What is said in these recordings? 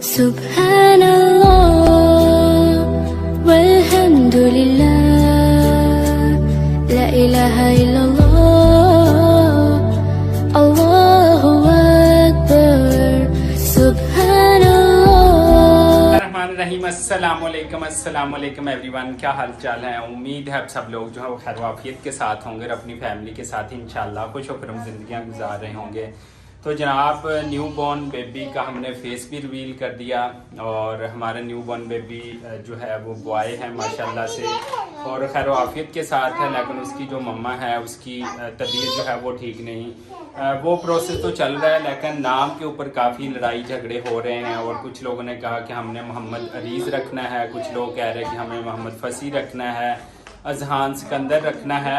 सुब्हानल्लाह वल्हम्दुलिल्लाह ला इलाहा इल्लल्लाह अल्लाहु अकबर सुब्हानल्लाह। रहीम अस्सलाम वालेकुम एवरीवन, क्या हाल चाल है। उम्मीद है आप सब लोग जो है वो खैर वाफियत के साथ होंगे और अपनी फैमिली के साथ इंशाल्लाह खुश होकर ज़िंदगियाँ गुजार रहे होंगे। तो जनाब न्यू बॉर्न बेबी का हमने फेस भी रिवील कर दिया और हमारा न्यू बॉर्न बेबी जो है वो बॉय है माशाल्लाह से और खैर वाफियत के साथ है, लेकिन उसकी जो मम्मा है उसकी तबीयत जो है वो ठीक नहीं। वो प्रोसेस तो चल रहा है, लेकिन नाम के ऊपर काफ़ी लड़ाई झगड़े हो रहे हैं और कुछ लोगों ने कहा कि हमने मोहम्मद अरीज़ रखना है, कुछ लोग कह रहे हैं कि हमें मोहम्मद फसी रखना है, अजहान सिकंदर रखना है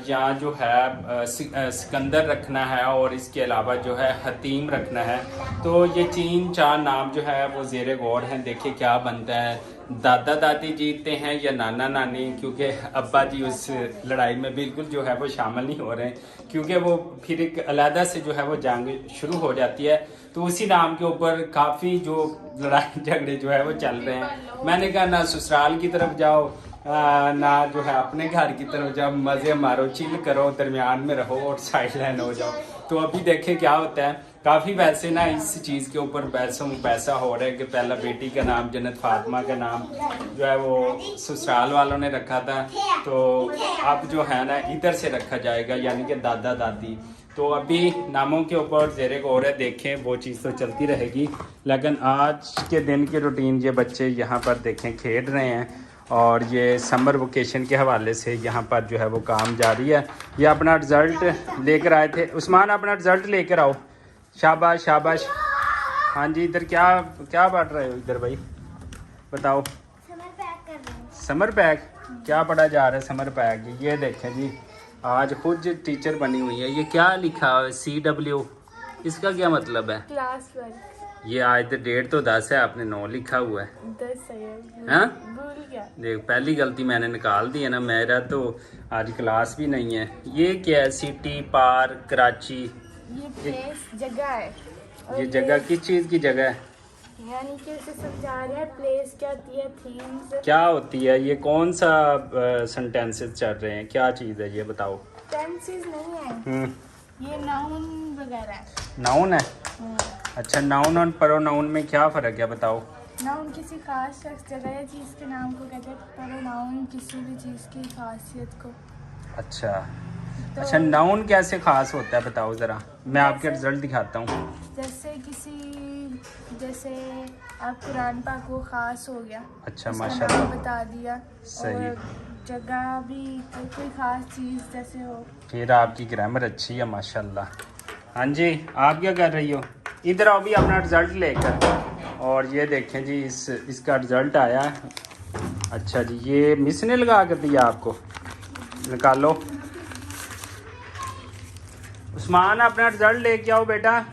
या जो है सिकंदर रखना है और इसके अलावा जो है हतीम रखना है। तो ये 3-4 नाम जो है वो ज़ेरे गौर हैं, देखिए क्या बनता है। दादा दादी जीतते हैं या नाना नानी, क्योंकि अब्बा जी उस लड़ाई में बिल्कुल जो है वो शामिल नहीं हो रहे हैं, क्योंकि वो फिर एक अलहदा से जो है वो जंग शुरू हो जाती है। तो उसी नाम के ऊपर काफ़ी जो लड़ाई झगड़े जो है वो चल रहे हैं। मैंने कहा ना ससुराल की तरफ जाओ ना जो है अपने घर की तरफ जब मज़े मारो, चिल करो, दरमियान में रहो और साइड हो जाओ। तो अभी देखें क्या होता है। काफ़ी वैसे ना इस चीज़ के ऊपर पैसा हो रहा है कि पहला बेटी का नाम जन्नत फातिमा का नाम जो है वो ससुराल वालों ने रखा था, तो अब जो है ना इधर से रखा जाएगा, यानी कि दादा दादी। तो अभी नामों के ऊपर ज़ेरे गौर है, देखें वो चीज़ तो चलती रहेगी। लेकिन आज के दिन की रूटीन ये बच्चे यहाँ पर देखें खेल रहे हैं और ये समर वेकेशन के हवाले से यहाँ पर जो है वो काम जारी है। ये अपना रिज़ल्ट लेकर आए थे। उस्मान अपना रिज़ल्ट लेकर आओ, शाबाश शाबाश। हाँ जी, इधर क्या क्या बांट रहे हो इधर भाई, बताओ। समर पैक कर रहे हैं। समर पैक क्या पढ़ा जा रहा है? समर पैक ये देखें जी, आज खुद टीचर बनी हुई है। ये क्या लिखा है CW, इसका क्या मतलब है? Class work. ये आज तो डेट तो 10 है, आपने 9 लिखा हुआ है। 10 है। हाँ भूल गया। देख, पहली गलती मैंने निकाल दी है ना, मेरा तो आज क्लास भी नहीं है। ये क्या है? सिटी पार्क कराची, ये प्लेस जगह है। ये जगह किस चीज़ की जगह है? यानी कि उसे समझा रहे हैं प्लेस क्या होती है, थीम्स क्या होती है? ये कौन सा सेंटेंसेस चल रहे हैं, क्या चीज़ है ये बताओ। टेंसेस नहीं है, ये नाउन वगैरह है। नाउन है? अच्छा, नाउन और प्रोनाउन में क्या फ़र्क है बताओ। नाउन किसी खास शख्स जगह या चीज़ के नाम को कहते हैं, प्रोनाउन किसी भी चीज़ की खासियत को। अच्छा तो अच्छा, नाउन कैसे खास होता है बताओ ज़रा, मैं आपके रिजल्ट दिखाता हूँ। जैसे आप कुरान पाक को खास हो गया, अच्छा उसका माशाल्लाह, नाम बता दिया। सही। और जगह भी कोई खास चीज़ जैसे हो। फिर आपकी ग्रामर अच्छी है माशाल्लाह। हाँ जी, आप क्या कर रही हो? इधर आओ भी अपना रिज़ल्ट लेकर। और ये देखें जी, इसका रिज़ल्ट आया। अच्छा जी, ये मिस ने लगा कर दिया आपको, निकालो। उस्मान अपना रिज़ल्ट लेके आओ बेटा।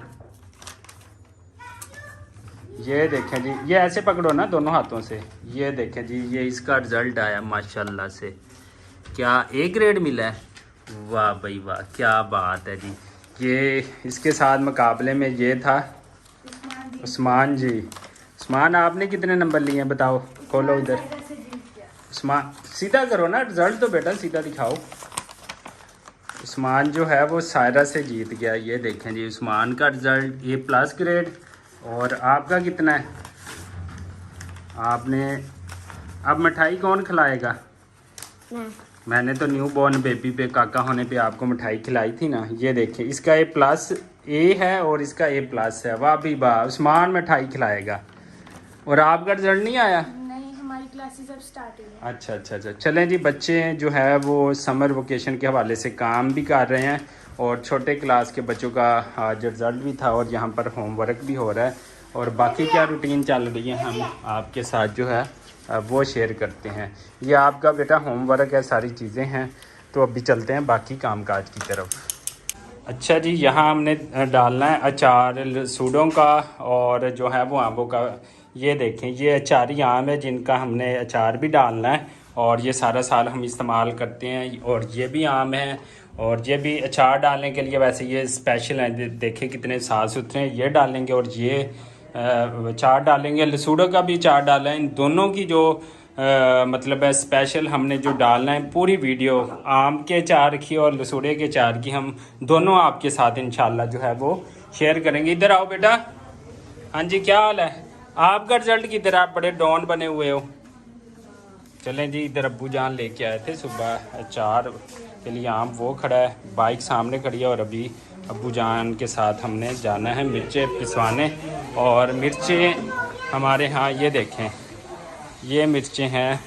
ये देखें जी, ये ऐसे पकड़ो ना दोनों हाथों से। ये देखें जी, ये इसका रिज़ल्ट आया माशाल्लाह से। क्या A ग्रेड मिला है? वाह भाई वाह, क्या बात है जी। ये इसके साथ मुकाबले में ये था उस्मान जी। उस्मान आपने कितने नंबर लिए हैं बताओ, खोलो इधर। उस्मान सीधा करो ना रिज़ल्ट, तो बेटा सीधा दिखाओ। उस्मान जो है वो सायरा से जीत गया। ये देखें जी, उस्मान का रिज़ल्ट A+ ग्रेड। और आपका कितना है? आपने अब मिठाई कौन खिलाएगा? मैंने तो न्यू बॉर्न बेबी पे काका होने पे आपको मिठाई खिलाई थी ना। ये देखिए, इसका A है और इसका A+ है। वाह भी वाह, उस्मान मिठाई खिलाएगा। और आपका रिजल्ट नहीं आया? नहीं, हमारी क्लासेस अब स्टार्ट हुई हैं। अच्छा अच्छा अच्छा, चलें जी। बच्चे जो है वो समर वेकेशन के हवाले से काम भी कर रहे हैं और छोटे क्लास के बच्चों का आज रिज़ल्ट भी था और यहाँ पर होमवर्क भी हो रहा है। और बाकी क्या रूटीन चल रही है हम आपके साथ जो है वो शेयर करते हैं। ये आपका बेटा होमवर्क है, सारी चीज़ें हैं। तो अभी चलते हैं बाकी कामकाज की तरफ। अच्छा जी, यहाँ हमने डालना है अचार सूडों का और जो है वो आमों का। ये देखें, ये अचारी आम है जिनका हमने अचार भी डालना है और ये सारा साल हम इस्तेमाल करते हैं। और ये भी आम है और ये भी अचार डालने के लिए वैसे ये स्पेशल है। देखें कितने साफ़ सुथरे हैं, ये डालेंगे। और ये अचार डालेंगे, लसूड़ों का भी अचार डाला है। इन दोनों की जो मतलब है स्पेशल हमने जो डालना है, पूरी वीडियो आम के अचार की और लसूड़े के अचार की हम दोनों आपके साथ इंशाल्लाह जो है वो शेयर करेंगे। इधर आओ बेटा। हाँ जी, क्या हाल है आपका? रिजल्ट किधर? आप बड़े डॉन बने हुए हो। चलें जी, इधर अब्बू जान लेके आए थे सुबह अचार के लिए आम, वो खड़ा है, बाइक सामने खड़ी है और अभी अब्बू जान के साथ हमने जाना है मिर्चें पिसवाने। और मिर्चें हमारे यहाँ ये देखें, ये मिर्चें हैं,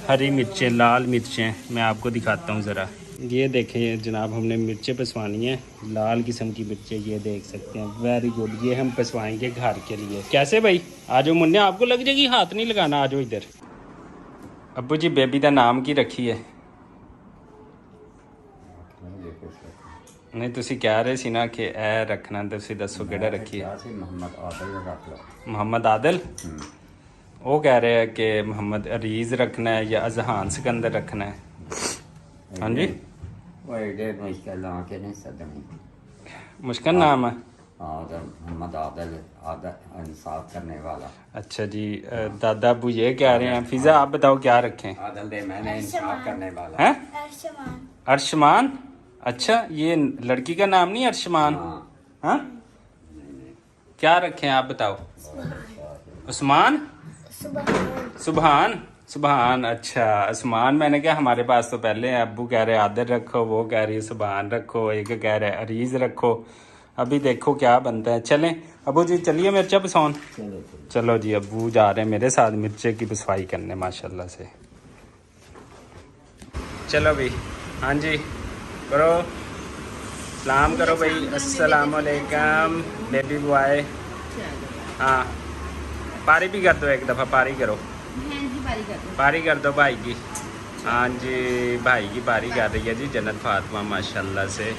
हरी मिर्चें, लाल मिर्चें, मैं आपको दिखाता हूँ ज़रा। ये देखें जनाब, हमने मिर्चें पिसवानी है, लाल किस्म की मिर्चें, ये देख सकते हैं। वेरी गुड, ये हम पिसवाएंगे घर के लिए। कैसे भाई? आ जाओ मुन्ने, आपको लग जाएगी, हाथ नहीं लगाना, आ जाओ इधर। अब्बू जी बेबी का नाम की रखी है? नहीं तुसी कह रहे सी ना कि ए रखना, तुसी दसो केड़ा रखी है? मोहम्मद आदिल। वो कह रहे हैं कि मोहम्मद अरीज रखना है या अजहान सिकंदर रखना है। हाँ जी, मुश्किल नाम है। मोहम्मद आदिल, इंसाफ करने वाला। अच्छा जी, दादा अबू ये कह रहे हैं। फिजा आप बताओ क्या रखें? आदिल दे मैंने इंसाफ करने वाला है। अर्शमान। अच्छा, ये लड़की का नाम नहीं अर्शमान? हाँ, क्या रखें आप बताओ? उस्मान, सुबहान, सुबहान। अच्छा उस्मान, मैंने कहा हमारे पास तो पहले हैं। अब्बू कह रहे आदिल रखो, वो कह रही है सुबहान रखो, एक कह रहे अरीज रखो। अभी देखो क्या बनता है। चलें अबू जी, चलिए मिर्चा पिसौन। चलो जी, अब्बू जा रहे हैं मेरे साथ मिर्चे की पिसवाई करने माशाल्लाह से। चलो भाई। हाँ जी, करो सलाम करो भाई। अस्सलाम वालेकुम बेबी बॉय। हाँ, पारी भी कर दो एक दफ़ा, पारी करो, पारी कर दो भाई की। हाँ जी, भाई की पारी कर रही है जी जन्नत फातिमा माशाल्लाह से।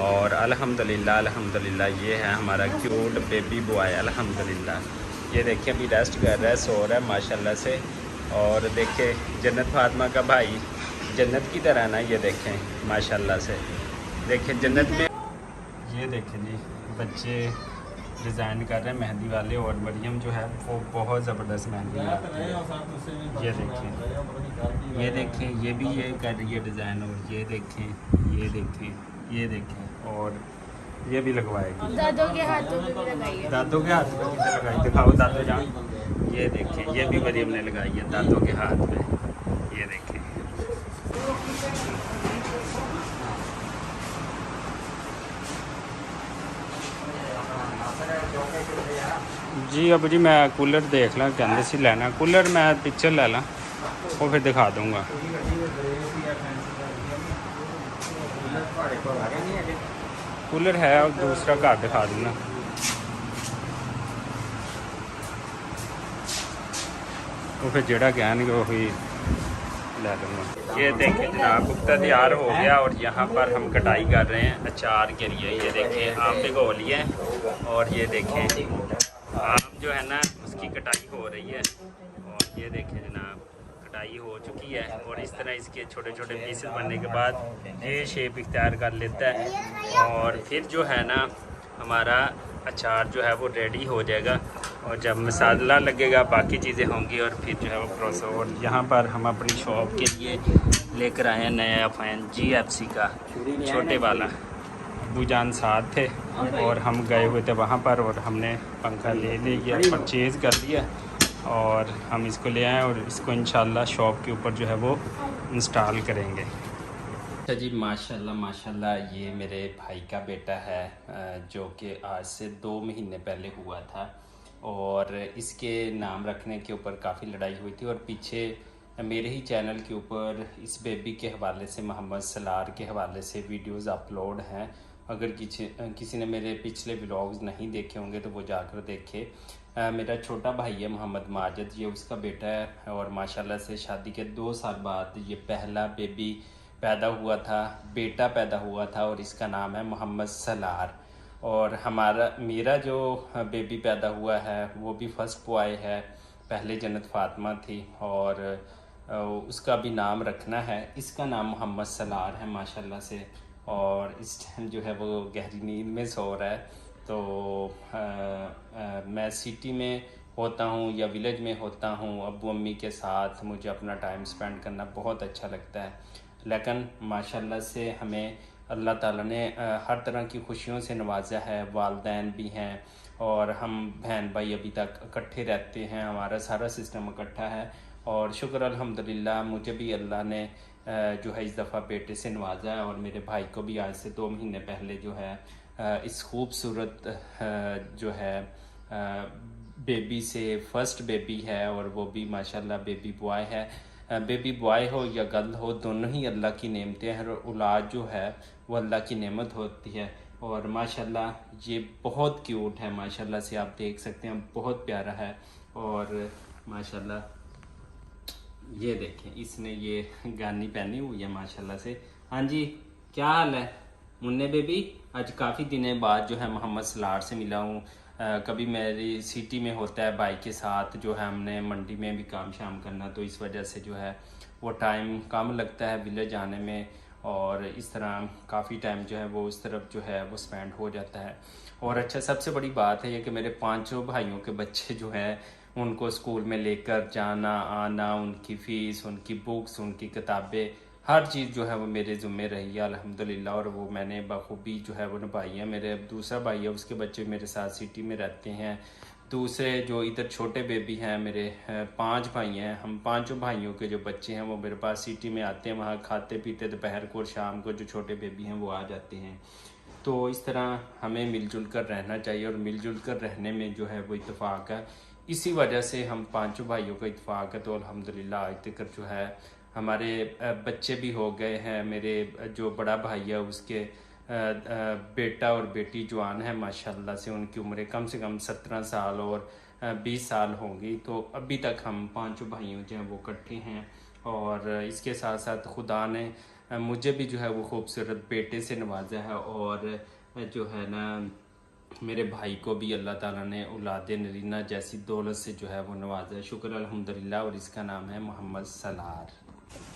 और अल्हम्दुलिल्लाह अल्हम्दुलिल्लाह, ये है हमारा क्यूट बेबी बॉय अल्हम्दुलिल्लाह। ये देखिए अभी रेस्ट कर रहा है, सो रहा है माशाल्लाह से। और देखिए जन्नत फातिमा का भाई जन्नत की तरह ना, ये देखें माशाल्लाह से। देखिए जन्नत में, ये देखें जी बच्चे डिज़ाइन कर रहे हैं मेहंदी वाले, और मरियम जो है वो बहुत ज़बरदस्त मेहंदी बनाती है। ये देखें, ये देखें, ये भी ये कर रही है डिज़ाइन। और ये देखें, ये देखें, ये देखें, और ये भी लगवाएगी। दादों के हाथों पे भी लगाइए। दादों के हाथ में किसे लगाई? दिखाओ दादो जान। ये देखें, ये भी मरियम ने लगाई है दादों के हाथ में। ये देखें, जी अब जी मैं कूलर देख ला, कहते सी लेना कूलर, मैं पिक्चर ले ला, वो फिर दिखा दूँगा। कूलर है और दूसरा घर दिखा दूँगा। वो फिर जेड़ा कहेंगे वही ले लूँगा। ये देखें जनाब, पुख्ता तैयार हो गया और यहाँ पर हम कटाई कर रहे हैं अचार के लिए। ये देखें आम भिगो लिए, और ये देखें आम जो है ना उसकी कटाई हो रही है। और ये देखें जनाब कटाई हो चुकी है, और इस तरह इसके छोटे छोटे पीसेस बनने के बाद ये शेप इख्तियार कर लेता है। और फिर जो है ना हमारा अचार जो है वो रेडी हो जाएगा, और जब मसाला लगेगा बाकी चीज़ें होंगी, और फिर जो है वो प्रोसेस। और यहाँ पर हम अपनी शॉप के लिए लेकर आए हैं नया फैन GFC का छोटे वाला। अब्बू जान साथ थे और हम गए हुए थे वहाँ पर, और हमने पंखा ले लिया, परचेज़ कर लिया, और हम इसको ले आए और इसको इंशाल्लाह शॉप के ऊपर जो है वो इंस्टॉल करेंगे। अच्छा जी, माशाल्लाह माशाल्लाह, ये मेरे भाई का बेटा है जो कि आज से 2 महीने पहले हुआ था, और इसके नाम रखने के ऊपर काफ़ी लड़ाई हुई थी। और पीछे मेरे ही चैनल के ऊपर इस बेबी के हवाले से, मोहम्मद सलार के हवाले से वीडियोस अपलोड हैं। अगर किसी ने मेरे पिछले व्लॉग्स नहीं देखे होंगे तो वो जाकर देखे। मेरा छोटा भाई है मोहम्मद माजिद, ये उसका बेटा है, और माशाल्लाह से शादी के 2 साल बाद ये पहला बेबी पैदा हुआ था, बेटा पैदा हुआ था, और इसका नाम है मोहम्मद सलार। और मेरा जो बेबी पैदा हुआ है वो भी फर्स्ट बॉय है, पहले जन्नत फातिमा थी, और उसका भी नाम रखना है। इसका नाम मोहम्मद सलार है माशाल्लाह से, और इस टाइम जो है वो गहरी नींद में सो रहा है। तो मैं सिटी में होता हूँ या विलेज में होता हूँ, अब्बू अम्मी के साथ मुझे अपना टाइम स्पेंड करना बहुत अच्छा लगता है। लेकिन माशाल्लाह से हमें अल्लाह ताला ने हर तरह की खुशियों से नवाजा है। वालिदैन भी हैं और हम बहन भाई अभी तक इकट्ठे रहते हैं, हमारा सारा सिस्टम इकट्ठा है। और शुक्र अल्हम्दुलिल्लाह मुझे भी अल्लाह ने जो है इस दफ़ा बेटे से नवाजा है और मेरे भाई को भी आज से 2 महीने पहले जो है इस खूबसूरत जो है बेबी से फर्स्ट बेबी है, और वो भी माशाल्लाह बेबी बॉय है। बेबी बॉय हो या गर्ल हो, दोनों ही अल्लाह की नेमतें हैं और औलाद जो है वो अल्लाह की नेमत होती है। और माशाल्लाह ये बहुत क्यूट है, माशाल्लाह से आप देख सकते हैं, बहुत प्यारा है। और माशाल्लाह ये देखें, इसने ये गानी पहनी हुई है माशाल्लाह से। हाँ जी, क्या हाल है मुन्ने बेबी? आज काफ़ी दिनों बाद जो है मोहम्मद सलार से मिला हूँ। कभी मेरी सिटी में होता है भाई के साथ, जो है हमने मंडी में भी काम शाम करना, तो इस वजह से जो है वो टाइम कम लगता है विलेज आने में, और इस तरह काफ़ी टाइम जो है वो उस तरफ जो है वो स्पेंड हो जाता है। और अच्छा, सबसे बड़ी बात है ये कि मेरे 5 भाइयों के बच्चे जो हैं उनको स्कूल में लेकर जाना आना, उनकी फ़ीस, उनकी बुक्स, उनकी किताबें, हर चीज़ जो है वो मेरे ज़िम्मे रही है अल्हम्दुलिल्लाह, और वो मैंने बखूबी जो है वो निभाई है। मेरे दूसरा भाई है, उसके बच्चे मेरे साथ सिटी में रहते हैं। दूसरे जो इधर छोटे बेबी हैं, मेरे 5 भाई हैं, हम 5 भाइयों के जो बच्चे हैं वो मेरे पास सिटी में आते हैं, वहाँ खाते पीते दोपहर को और शाम को जो छोटे बेबी हैं वो आ जाते हैं। तो इस तरह हमें मिलजुल कर रहना चाहिए, और मिलजुल कर रहने में जो है वो इत्तेफाक है। इसी वजह से हम 5 भाइयों का इत्तेफाक है, तो अल्हम्दुलिल्लाह आज तक जो है हमारे बच्चे भी हो गए हैं। मेरे जो बड़ा भाई है उसके बेटा और बेटी जवान है माशाल्लाह से, उनकी उम्रें कम से कम 17 साल और 20 साल होंगी। तो अभी तक हम 5 भाइयों जो हैं वो इकट्ठे हैं। और इसके साथ साथ खुदा ने मुझे भी जो है वो खूबसूरत बेटे से नवाजा है, और जो है ना मेरे भाई को भी अल्लाह ताला ने औलाद नरीना जैसी दौलत से जो है वो नवाजा है। शुक्र अल्हम्दुलिल्लाह। और इसका नाम है मोहम्मद सलार।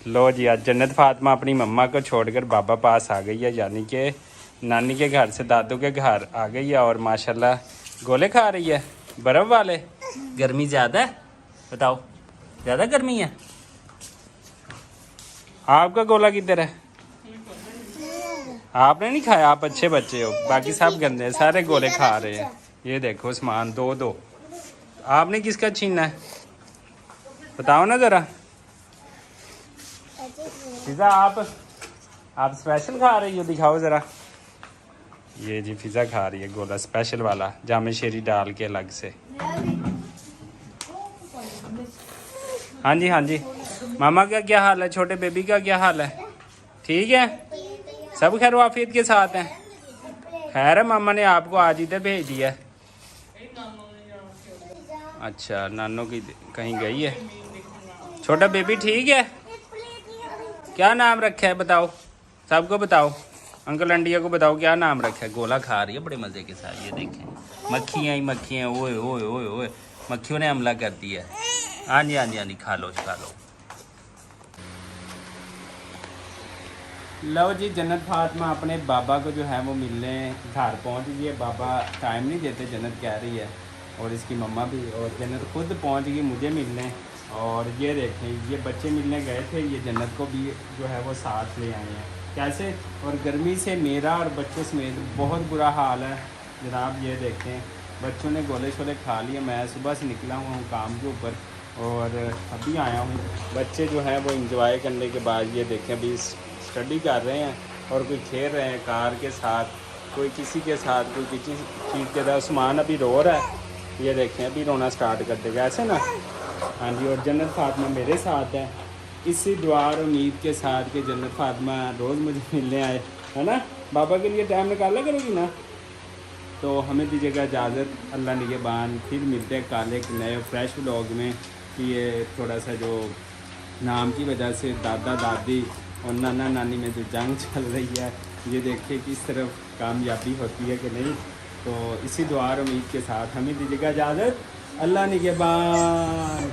लो जी, आज जन्नत फातिमा अपनी मम्मा को छोड़कर बाबा पास आ गई है, यानी कि नानी के घर से दादू के घर आ गई है। और माशाल्लाह गोले खा रही है, बर्फ़ वाले। गर्मी ज़्यादा है? बताओ, ज़्यादा गर्मी है? आपका गोला किधर है? आपने नहीं खाया, आप अच्छे बच्चे हो, बाकी सब गंदे हैं, सारे गोले खा रहे हैं। ये देखो सामान 2-2, आपने किसका छीना है बताओ ना ज़रा। फिज़ा आप स्पेशल खा रही हो, दिखाओ ज़रा। ये जी फिज़ा खा रही है गोला स्पेशल वाला, जामे शेरी डाल के अलग से। हाँ जी हाँ जी। मामा का क्या हाल है? छोटे बेबी का क्या हाल है? ठीक है, सब खैर वाफियत के साथ हैं? खैर है, मामा ने आपको आज इधर भेज दिया। अच्छा, नानों की कहीं गई है। छोटा बेबी ठीक है? क्या नाम रखा है बताओ, सबको बताओ, अंकल आंटिया को बताओ क्या नाम रखा है। गोला खा रही है बड़े मज़े के साथ। ये देखें, मक्खियाँ ही मक्खियाँ, ओए ओए ओए ओए, मक्खियों ने हमला कर दिया। हाँ जी हाँ जी हाँ जी, खा लो खा लो। लो जी, जन्नत फातिमा अपने बाबा को जो है वो मिलने घर पहुंच गई है। बाबा टाइम नहीं देते, जन्नत कह रही है, और इसकी मम्मा भी, और जन्नत खुद पहुंच गई मुझे मिलने। और ये देखें, ये बच्चे मिलने गए थे, ये जन्नत को भी जो है वो साथ ले आए हैं। कैसे? और गर्मी से मेरा और बच्चों समेत बहुत बुरा हाल है जनाब। ये देखें, बच्चों ने गोले शोले खा लिए। मैं सुबह से निकला हुआ हूँ काम के ऊपर और अभी आया हूँ। बच्चे जो है वो इंजॉय करने के बाद ये देखें अभी स्टडी कर रहे हैं, और कोई खेल रहे हैं कार के साथ, कोई किसी के साथ, कोई किसी चीज़ के साथ। उस्मान अभी रो रहा है, ये देखें अभी रोना स्टार्ट कर देगा, ऐसे ना। हाँ जी, और जन्नत फातिमा मेरे साथ है, इसी दुआ और उम्मीद के साथ कि जन्नत फातिमा रोज़ मुझे मिलने आए, है ना। बाबा के लिए टाइम निकाला करोगी ना। तो हमें दीजिएगा इजाज़त, अल्लाह निगहबान। फिर मिलते हैं कल एक नए फ्रेश व्लॉग में। कि ये थोड़ा सा जो नाम की वजह से दादा दादी और नाना नानी में जो जंग चल रही है, ये देखिए किस तरफ कामयाबी होती है कि नहीं। तो इसी दुआ और उम्मीद के साथ हमें दीजिएगा इजाज़त, अल्लाह निगहबान।